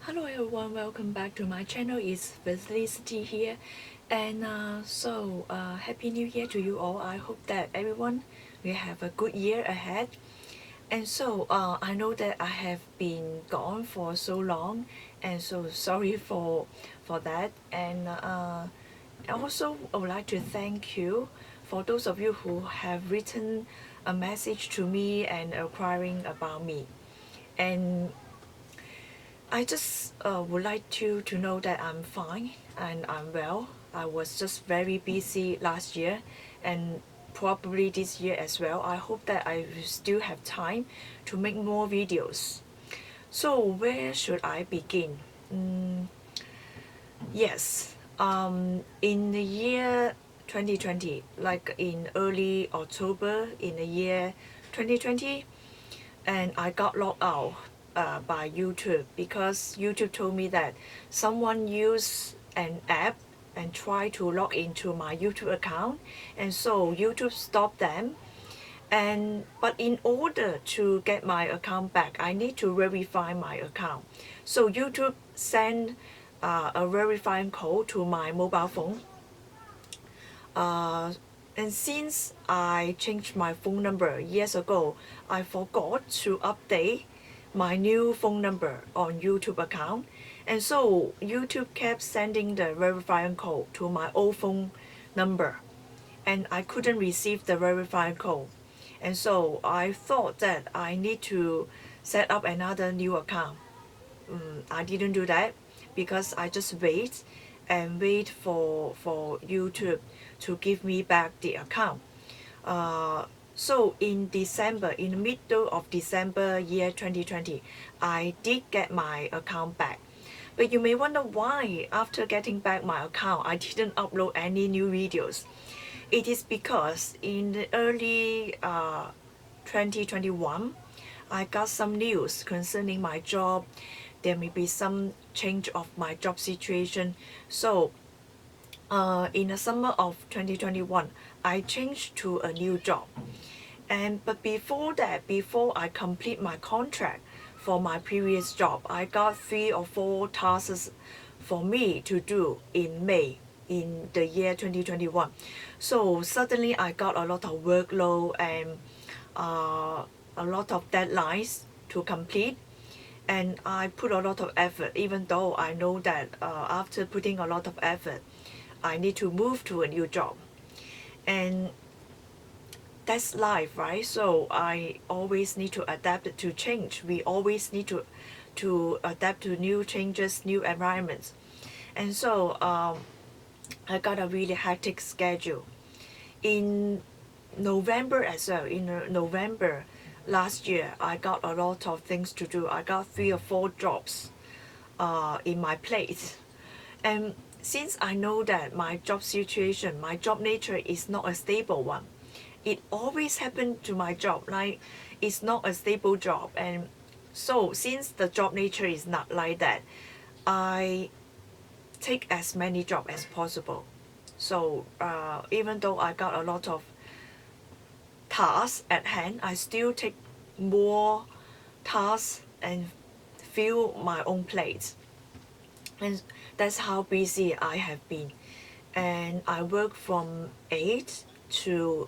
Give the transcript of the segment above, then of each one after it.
Hello everyone, welcome back to my channel. It's Felicity here, and Happy New Year to you all. I hope that everyone will have a good year ahead. And I know that I have been gone for so long, and so sorry for that. Also, I would like to thank you for those of you who have written a message to me and inquiring about me. And I just would like you to know that I'm fine and I'm well. I was just very busy last year and probably this year as well. I hope that I will still have time to make more videos. So where should I begin? Yes, in the year 2020, like in early October in the year 2020, and I got locked out by YouTube because YouTube told me that someone used an app and tried to log into my YouTube account, and so YouTube stopped them. And but in order to get my account back, I need to verify my account. So YouTube sent a verifying code to my mobile phone. Uh, and since I changed my phone number years ago, I forgot to update my new phone number on YouTube account. And so YouTube kept sending the verifying code to my old phone number. And I couldn't receive the verifying code. And so I thought that I need to set up another new account. I didn't do that because I just wait for YouTube to give me back the account. So in December, in the middle of December year 2020, I did get my account back. But you may wonder why after getting back my account, I didn't upload any new videos. It is because in the early 2021, I got some news concerning my job. There may be some change of my job situation. So in the summer of 2021, I changed to a new job. But before that, before I complete my contract for my previous job, I got 3 or 4 tasks for me to do in May in the year 2021. So suddenly I got a lot of workload and a lot of deadlines to complete, and I put a lot of effort, even though I know that after putting a lot of effort, I need to move to a new job. And that's life, right? So I always need to adapt to change. We always need to adapt to new changes, new environments. And I got a really hectic schedule. In November as well, in November last year, I got a lot of things to do. I got 3 or 4 jobs in my plate. And since I know that my job situation, my job nature is not a stable one, it always happened to my job, like it's not a stable job. And so since the job nature is not like that, I take as many jobs as possible. So even though I got a lot of tasks at hand, I still take more tasks and fill my own plate. And that's how busy I have been. And I work from 8 to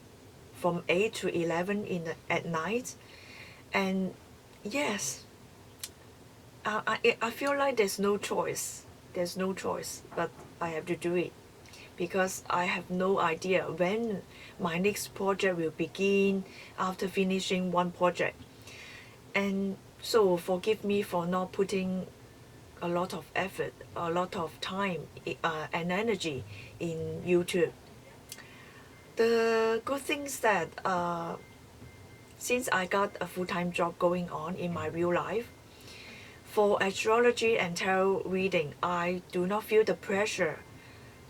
11 at night. And yes, I feel like there's no choice. There's no choice, but I have to do it because I have no idea when my next project will begin after finishing one project. And so forgive me for not putting a lot of effort, a lot of time and energy in YouTube. The good thing is that since I got a full-time job going on in my real life, for astrology and tarot reading, I do not feel the pressure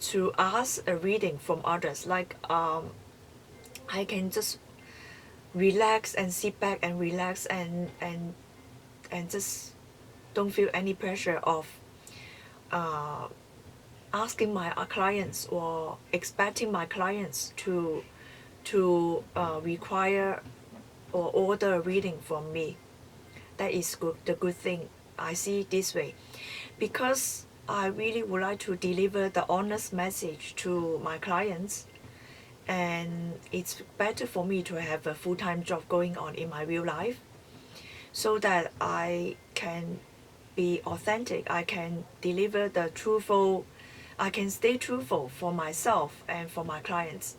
to ask a reading from others. Like I can just relax and sit back and relax and just don't feel any pressure of asking my clients or expecting my clients to require or order a reading from me. That is good, the good thing. I see it this way. because I really would like to deliver the honest message to my clients, and it's better for me to have a full-time job going on in my real life so that I can be authentic, I can deliver the truthful, I can stay truthful for myself and for my clients.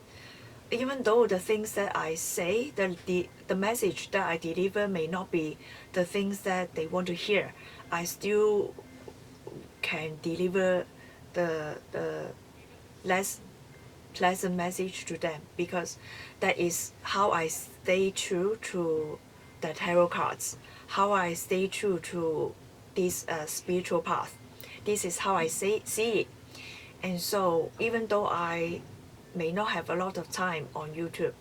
Even though the things that I say, the message that I deliver may not be the things that they want to hear, I still can deliver the less pleasant message to them, because that is how I stay true to the tarot cards, how I stay true to this spiritual path. This is how I see it. And so even though I may not have a lot of time on YouTube,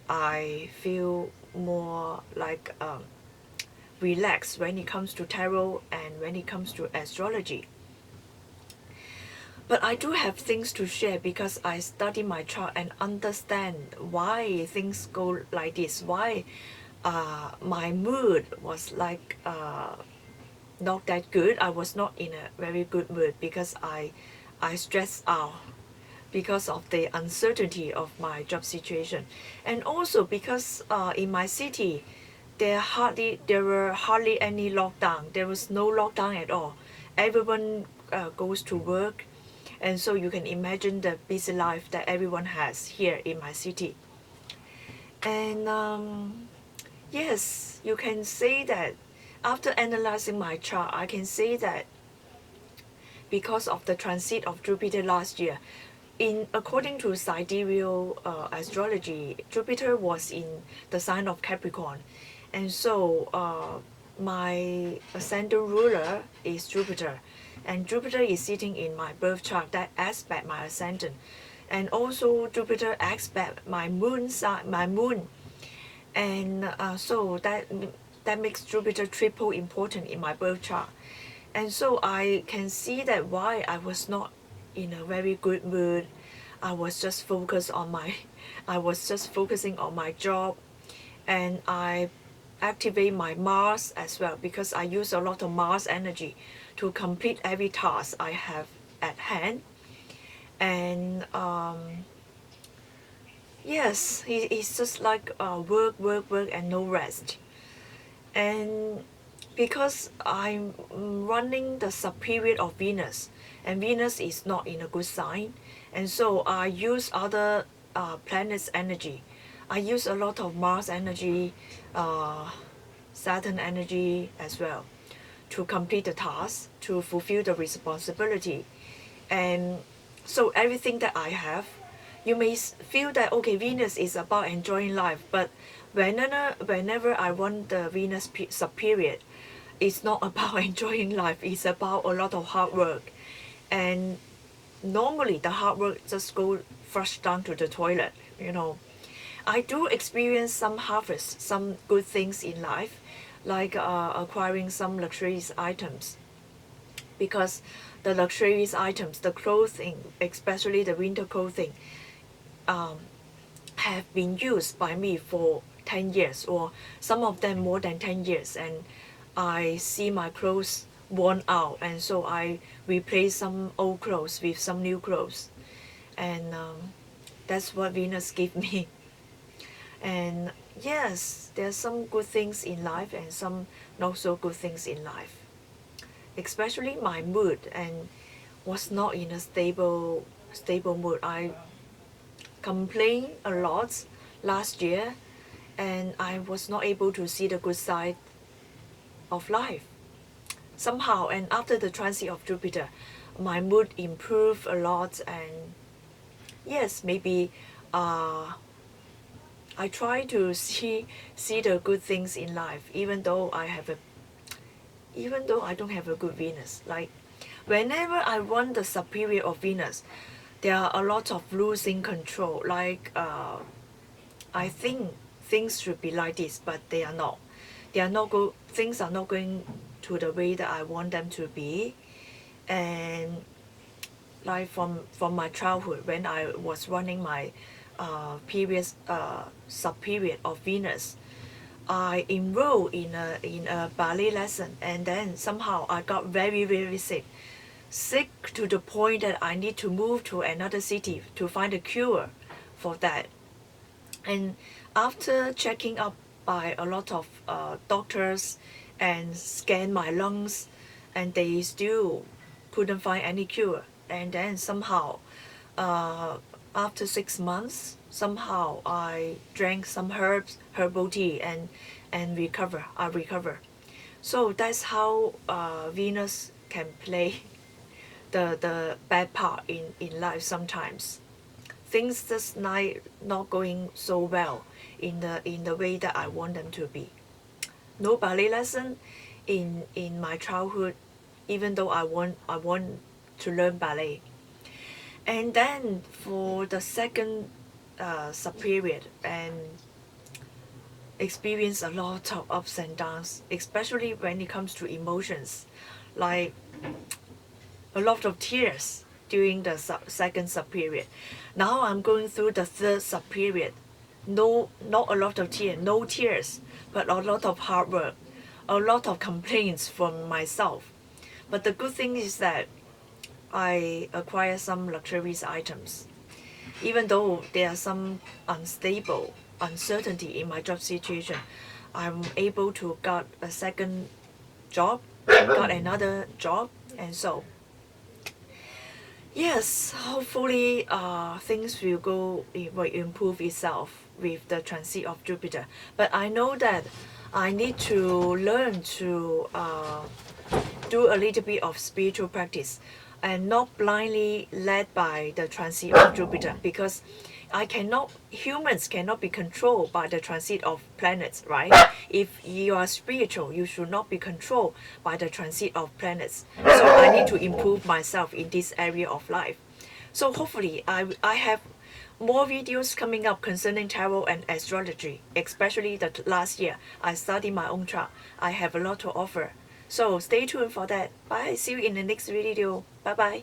I feel more like relaxed when it comes to tarot and when it comes to astrology. But I do have things to share because I study my chart and understand why things go like this, why my mood was like not that good. I was not in a very good mood because I stressed out because of the uncertainty of my job situation, and also because in my city there were hardly any lockdown. There was no lockdown at all. Everyone goes to work, and so you can imagine the busy life that everyone has here in my city. And yes, you can say that after analyzing my chart, I can say that because of the transit of Jupiter last year, according to sidereal astrology, Jupiter was in the sign of Capricorn, and so my ascendant ruler is Jupiter, and Jupiter is sitting in my birth chart that aspect my ascendant, and also Jupiter aspect my moon and so that makes Jupiter triple important in my birth chart. And so I can see that why I was not in a very good mood. I was just focusing on my job, and I activate my Mars as well because I use a lot of Mars energy to complete every task I have at hand. And yes, it's just like work, work, work, and no rest. And because I'm running the subperiod of Venus, and Venus is not in a good sign, and so I use other planets' energy. I use a lot of Mars energy, Saturn energy as well, to complete the task, to fulfill the responsibility. And so everything that I have, you may feel that okay, Venus is about enjoying life, but whenever I run the Venus subperiod, it's not about enjoying life. It's about a lot of hard work, and normally the hard work just go flush down to the toilet. I do experience some harvest, some good things in life, like acquiring some luxurious items, because the luxurious items, the clothing, especially the winter clothing, have been used by me for 10 years, or some of them more than 10 years, and I see my clothes worn out, and so I replace some old clothes with some new clothes, and that's what Venus gave me. And yes, there's some good things in life and some not so good things in life, especially my mood, and was not in a stable mood. I complained a lot last year, and I was not able to see the good side of life somehow. And after the transit of Jupiter, my mood improved a lot, and yes, maybe I try to see the good things in life, even though I don't have a good Venus. Like whenever I run the subperiod of Venus, there are a lot of losing control. Like I think things should be like this, but they are not. Things are not going to the way that I want them to be. And like from my childhood, when I was running my previous subperiod of Venus, I enrolled in a ballet lesson, and then somehow I got very sick to the point that I need to move to another city to find a cure for that. And after checking up by a lot of doctors and scan my lungs, and they still couldn't find any cure. And then somehow, uh, after 6 months, somehow I drank some herbal tea, and recover. I recover. So that's how Venus can play the bad part in life sometimes. Things just not going so well in the way that I want them to be. No ballet lesson in my childhood, even though I want to learn ballet. And then for the second sub period, and experience a lot of ups and downs, especially when it comes to emotions, like a lot of tears during the second sub period. Now I'm going through the third sub period. No, not a lot of tears, no tears, but a lot of hard work, a lot of complaints from myself. But the good thing is that I acquire some luxurious items. Even though there are some unstable uncertainty in my job situation, I'm able to got a second job, got another job, and so yes, hopefully things will improve itself with the transit of Jupiter. But I know that I need to learn to do a little bit of spiritual practice and not blindly led by the transit of Jupiter, because humans cannot be controlled by the transit of planets, right? If you are spiritual, you should not be controlled by the transit of planets. So I need to improve myself in this area of life. So hopefully I have more videos coming up concerning tarot and astrology, especially the last year. I studied my own chart. I have a lot to offer. So stay tuned for that. Bye. See you in the next video. Bye bye.